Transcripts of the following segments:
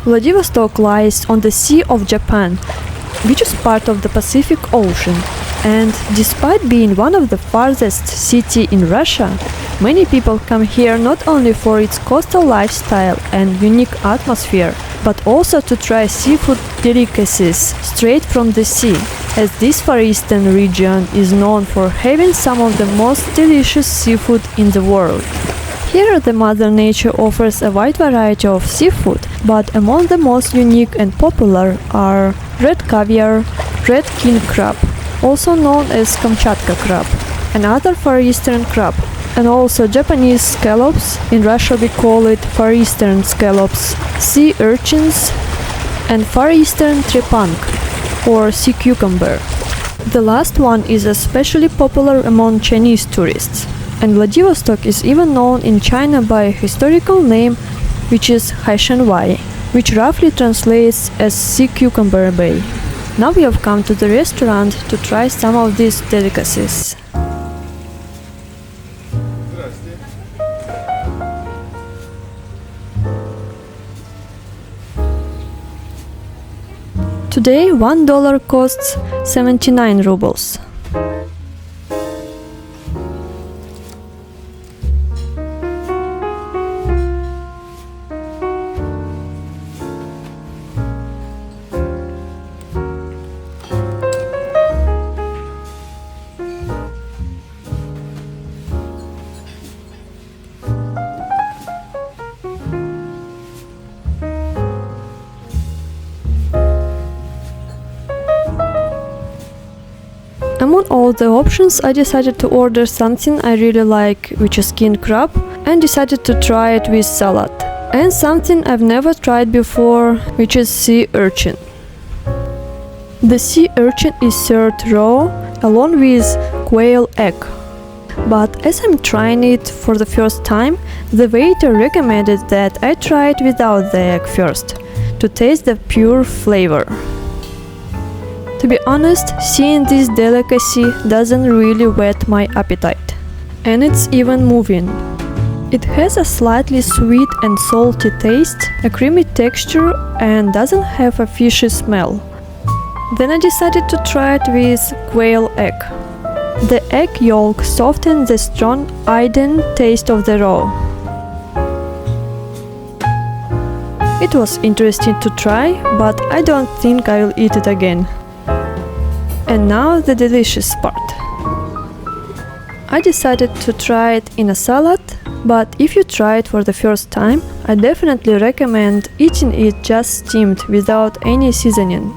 Vladivostok lies on the Sea of Japan, which is part of the Pacific Ocean. And despite being one of the farthest cities in Russia, many people come here not only for its coastal lifestyle and unique atmosphere, but also to try seafood delicacies straight from the sea, as this far eastern region is known for having some of the most delicious seafood in the world. Here the Mother Nature offers a wide variety of seafood, but among the most unique and popular are red caviar, red king crab, also known as Kamchatka crab, another Far Eastern crab, and also Japanese scallops, in Russia we call it Far Eastern scallops, sea urchins, and Far Eastern trepang, or sea cucumber. The last one is especially popular among Chinese tourists. And Vladivostok is even known in China by a historical name, which is Haishanwai, which roughly translates as Sea Cucumber Bay. Now we have come to the restaurant to try some of these delicacies. Today $1 costs 79 rubles. Among all the options, I decided to order something I really like, which is king crab, and decided to try it with salad. And something I've never tried before, which is sea urchin. The sea urchin is served raw, along with quail egg. But as I'm trying it for the first time, the waiter recommended that I try it without the egg first, to taste the pure flavor. To be honest, seeing this delicacy doesn't really whet my appetite. And it's even moving. It has a slightly sweet and salty taste, a creamy texture, and doesn't have a fishy smell. Then I decided to try it with quail egg. The egg yolk softens the strong iron taste of the raw. It was interesting to try, but I don't think I will eat it again. And now the delicious part. I decided to try it in a salad, but if you try it for the first time, I definitely recommend eating it just steamed without any seasoning.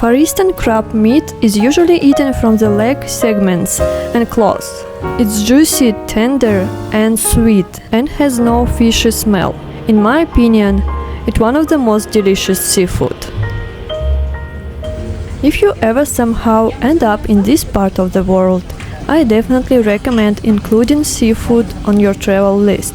Far Eastern crab meat is usually eaten from the leg segments and claws. It's juicy, tender and sweet and has no fishy smell. In my opinion, it's one of the most delicious seafood. If you ever somehow end up in this part of the world, I definitely recommend including seafood on your travel list.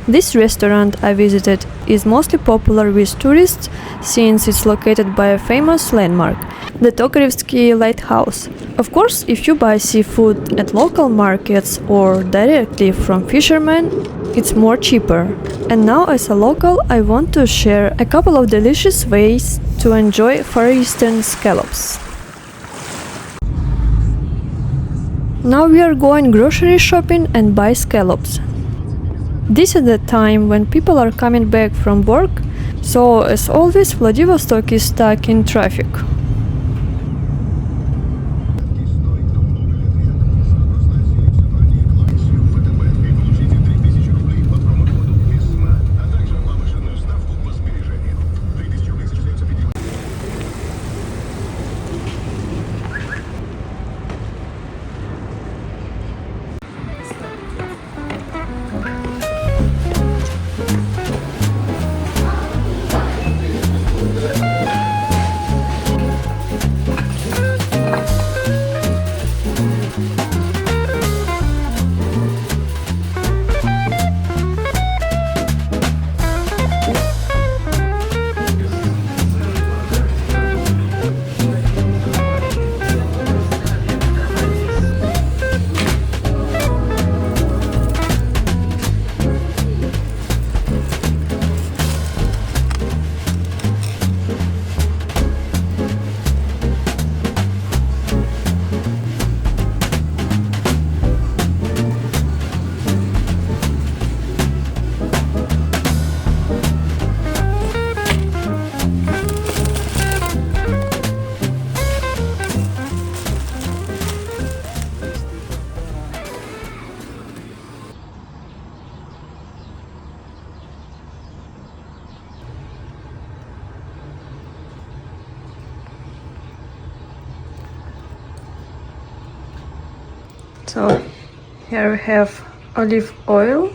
This restaurant I visited is mostly popular with tourists since it's located by a famous landmark, the Tokarevsky Lighthouse. Of course, if you buy seafood at local markets or directly from fishermen, it's more cheaper. And now as a local, I want to share a couple of delicious ways to enjoy Far Eastern scallops. Now we are going grocery shopping and buy scallops. This is the time when people are coming back from work, so as always Vladivostok is stuck in traffic. So here we have olive oil,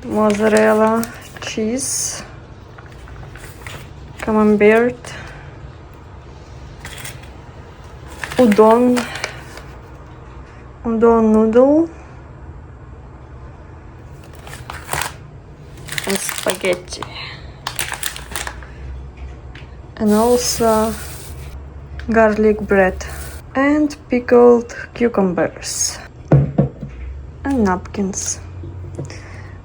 mozzarella cheese, camembert, udon noodle, and spaghetti, and also garlic bread and pickled cucumbers and napkins,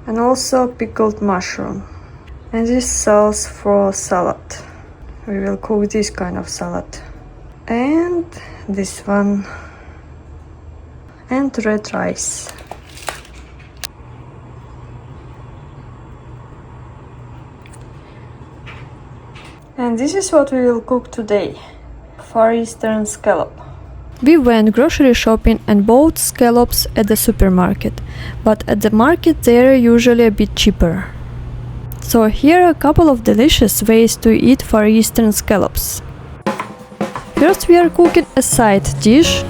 and also pickled mushroom. And this sauce for salad. We will cook this kind of salad. And this one. And red rice. And this is what we will cook today. Far Eastern scallop. We went grocery shopping and bought scallops at the supermarket, but at the market they are usually a bit cheaper. So here are a couple of delicious ways to eat Far Eastern scallops. First we are cooking a side dish.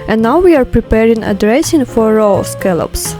And now we are preparing a dressing for raw scallops.